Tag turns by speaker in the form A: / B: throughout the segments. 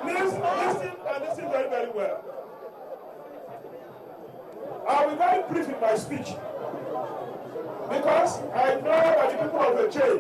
A: Please listen and listen very, very well. I'll be very brief in my speech because I know that the people of the chain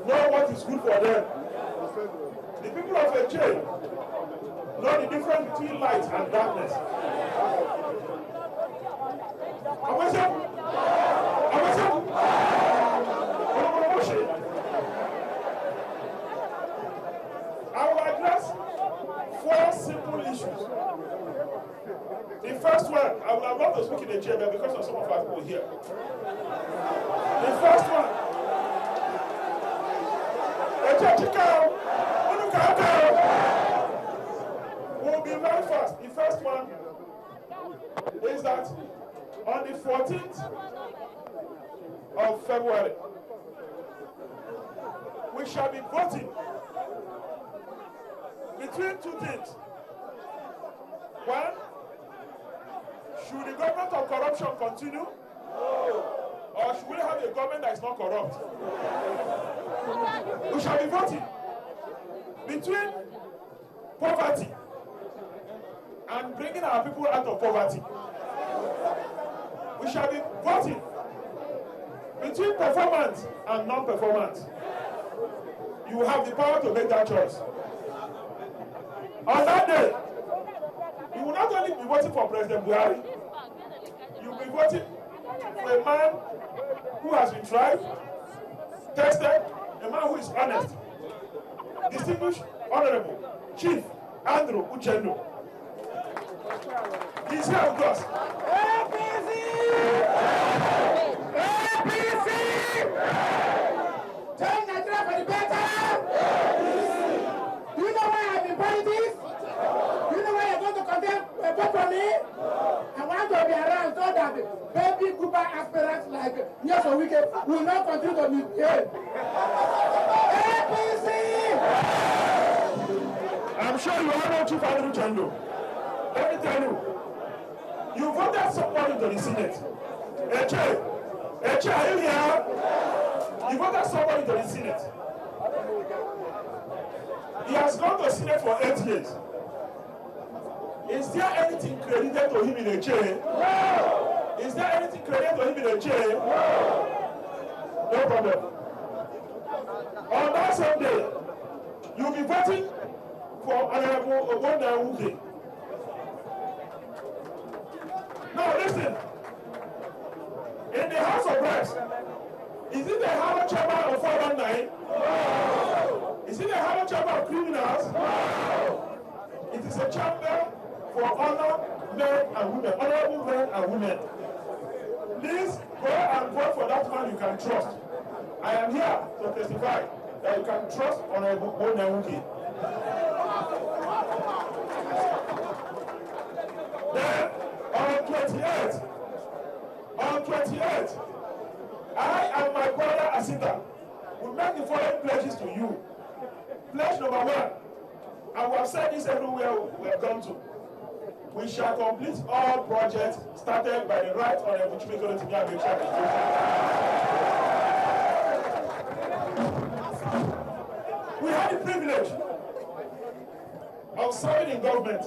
A: know what is good for them. The people of the chain know the difference between light and darkness. I will address 4 simple issues. The first one, I would have loved to speak in the chamber because of some of our people here. The first one, will be very fast. The first one is that on the 14th of February, we shall be voting between 2 things. One, should the government of corruption continue? Or should we have a government that is not corrupt? We shall be voting between poverty and bringing our people out of poverty. We shall be voting between performance and non-performance. You have the power to make that choice. On that day, you will not only be voting for President Buhari, you will be voting for a man who has been tried, tested, a man who is honest, distinguished, honorable, Chief Andrew Uchendu. He's here with us.
B: APC! APC! Turn Nigeria for the better! Do you know why I've been politics? Do you know why you're going to contest vote for me? I want to be around so that baby Cuba aspirants like Yes or Wicked will not continue to misbehave. APC!
A: I'm sure you all know Chief Andrew Uchendu. Let me tell you, you voted somebody to the Senate. Eche, are you here? You voted somebody to the Senate. He has gone to the Senate for 8 years. Is there anything credited to him in a chair? No. Is there anything credited to him in a chair? No. No problem. On that same day, you'll be voting for Honorable Ogbonnawuke. Now listen. In the House of Reps, is it the Harcourt chamber of 419? No. Is it the Harcourt chamber of criminals? No. It is a chamber for honor men and women, honorable men and women. Please go and vote for that man you can trust. I am here to testify that you can trust Honorable Ogbonnawuke. Then on 28th, I and my brother Asita will make the following pledges to you. Pledge number 1, and we have said this everywhere we have gone to. We shall complete all projects started by the Right Honorable Chimikoro Timiabechi. We had the privilege of serving in government.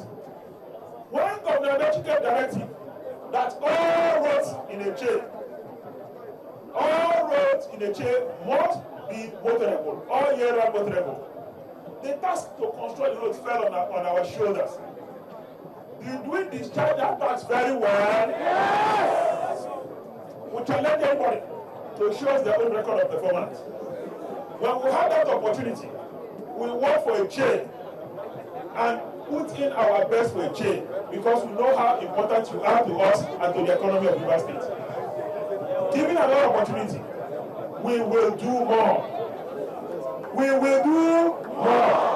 A: When Governor Abechi gave directive that all roads in a chain must be motorable, all year round motorable. The task to construct the roads fell on our shoulders. Did we discharge that task very well? Yes! We challenge everybody to show us their own record of performance. When we have that opportunity, we work for a chain and put in our best for a chain because we know how important you are to us and to the economy of Rivers State. Given another opportunity, we will do more. We will do more.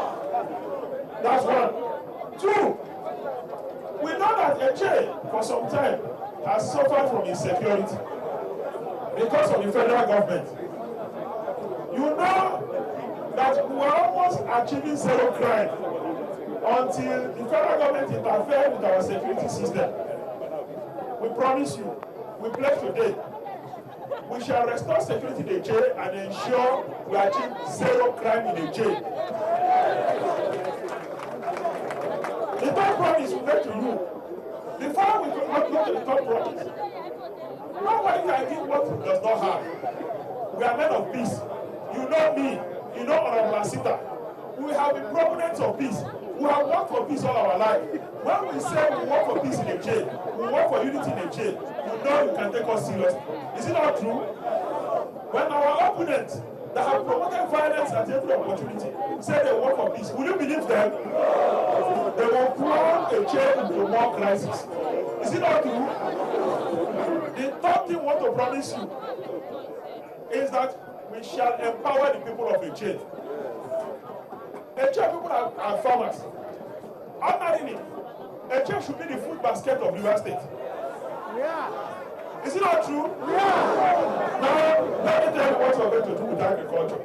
A: That's 1. 2, we know that Eche for some time has suffered from insecurity because of the federal government. You know that we are almost achieving zero crime until the federal government interfered with our security system. We promise you, we pledge today We shall restore security in the jail and ensure we achieve zero crime in the jail. The third promise we make to you. Before we go to the third promise, nobody can give what he does not have. We are men of peace. You know me. You know Honorable Asita. We have been proponents of peace. We have worked for peace all our life. When we say we work for peace in the jail, we work for unity in the jail, you know you can take us seriously. Is it not true? When our opponents that have promoted violence at every opportunity say they work for peace, will you believe them? They will plunge a jail into more crisis. Is it not true? The third thing we want to promise you is that we shall empower the people of the jail. The jail people are farmers. Ordinarily, a jail should be the food basket of River State.
B: Yeah.
A: Is it not true?
B: Yeah.
A: Now, let me tell you what we're going to do with agriculture.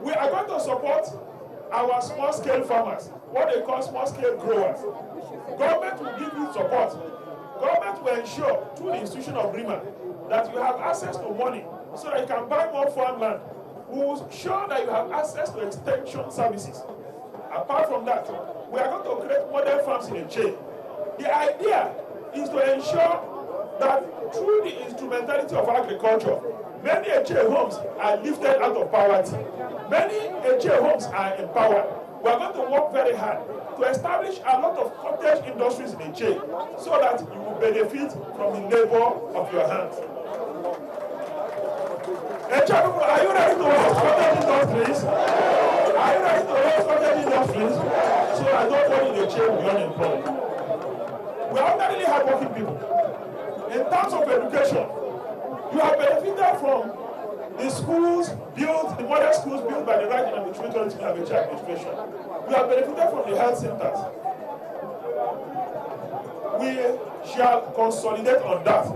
A: We are going to support our small-scale farmers, what they call small-scale growers. Government will give you support. Government will ensure, through the institution of RIMA, that you have access to money so that you can buy more farmland. We will ensure that you have access to extension services. Apart from that, we are going to create model farms in a jail. The idea is to ensure that through the instrumentality of agriculture, many jail homes are lifted out of poverty. Many jail homes are empowered. We are going to work very hard to establish a lot of cottage industries in the jail so that you will benefit from the labor of your hands. Are you ready to host cottage industries? Are you ready to host cottage industries? So I don't want in the jail will be unemployed. We are ordinarily hardworking people. In terms of education, you have benefited from the schools built, the modern schools built by the right administration and the administration. We have benefited from the health centers. We shall consolidate on that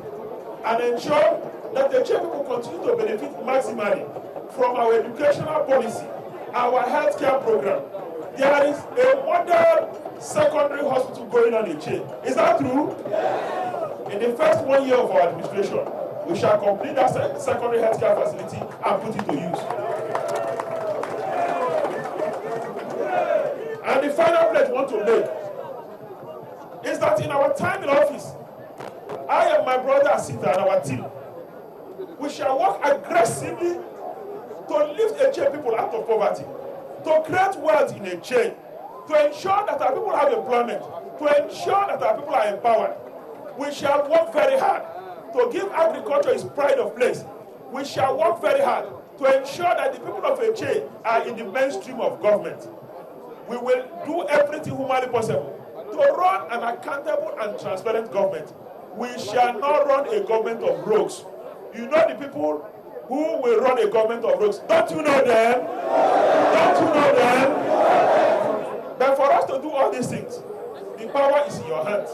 A: and ensure that the Czech people continue to benefit maximally from our educational policy, our healthcare program. There is a model secondary hospital going on in Czech. Is that true? Yes. In the first 1 year of our administration, we shall complete that secondary healthcare facility and put it to use. And the final pledge we want to make is that in our time in office, I and my brother Asita and our team, we shall work aggressively to lift the Czech people out of poverty, to create wealth in a chain, to ensure that our people have employment, to ensure that our people are empowered. We shall work very hard to give agriculture its pride of place. We shall work very hard to ensure that the people of Eche are in the mainstream of government. We will do everything humanly possible to run an accountable and transparent government. We shall not run a government of rogues. You know the people who will run a government of rogues. Don't you know them? Don't you know them? But for us to do all these things, the power is in your hands.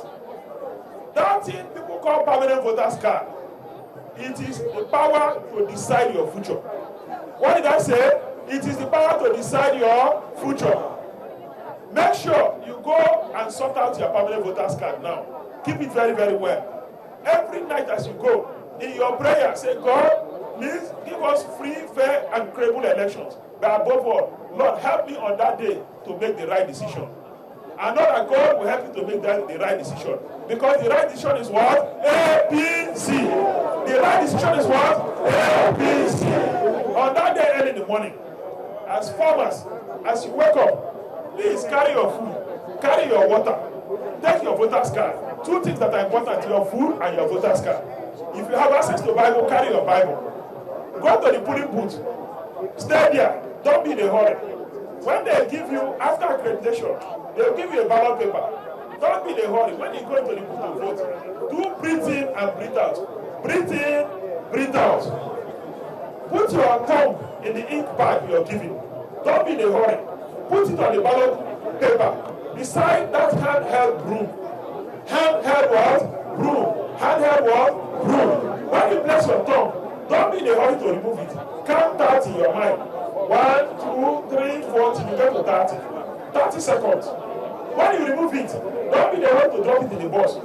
A: That thing people call permanent voters card, it is the power to decide your future. What did I say? It is the power to decide your future. Make sure you go and sort out your permanent voters card now. Keep it very, very well. Every night as you go, in your prayer, say, God, please give us free, fair, and credible elections. But above all, Lord, help me on that day to make the right decision. And know that God will help you to make the right decision. Because the right decision is what? APC. The right decision is what? APC. On that day early in the morning, as farmers, as you wake up, please carry your food, carry your water, take your voter's card. Two things that are important, your food and your voter's card. If you have access to the Bible, carry your Bible. Go to the polling booth. Stay there. Don't be in a hurry. When they give you, after accreditation, they'll give you a ballot paper. Don't be in a hurry. When you go into the booth to vote, do breathe in and breathe out. Breathe in, breathe out. Put your thumb in the ink pad you're giving. Don't be in a hurry. Put it on the ballot paper. Beside that handheld broom. Handheld what? Broom. Handheld what? Broom. When you place your thumb, don't be in a hurry to remove it. Count 30 in your mind. 1, 2, 3, 4 till you get to 30. 30 seconds. When you remove it, don't be in a hurry to drop it in the box.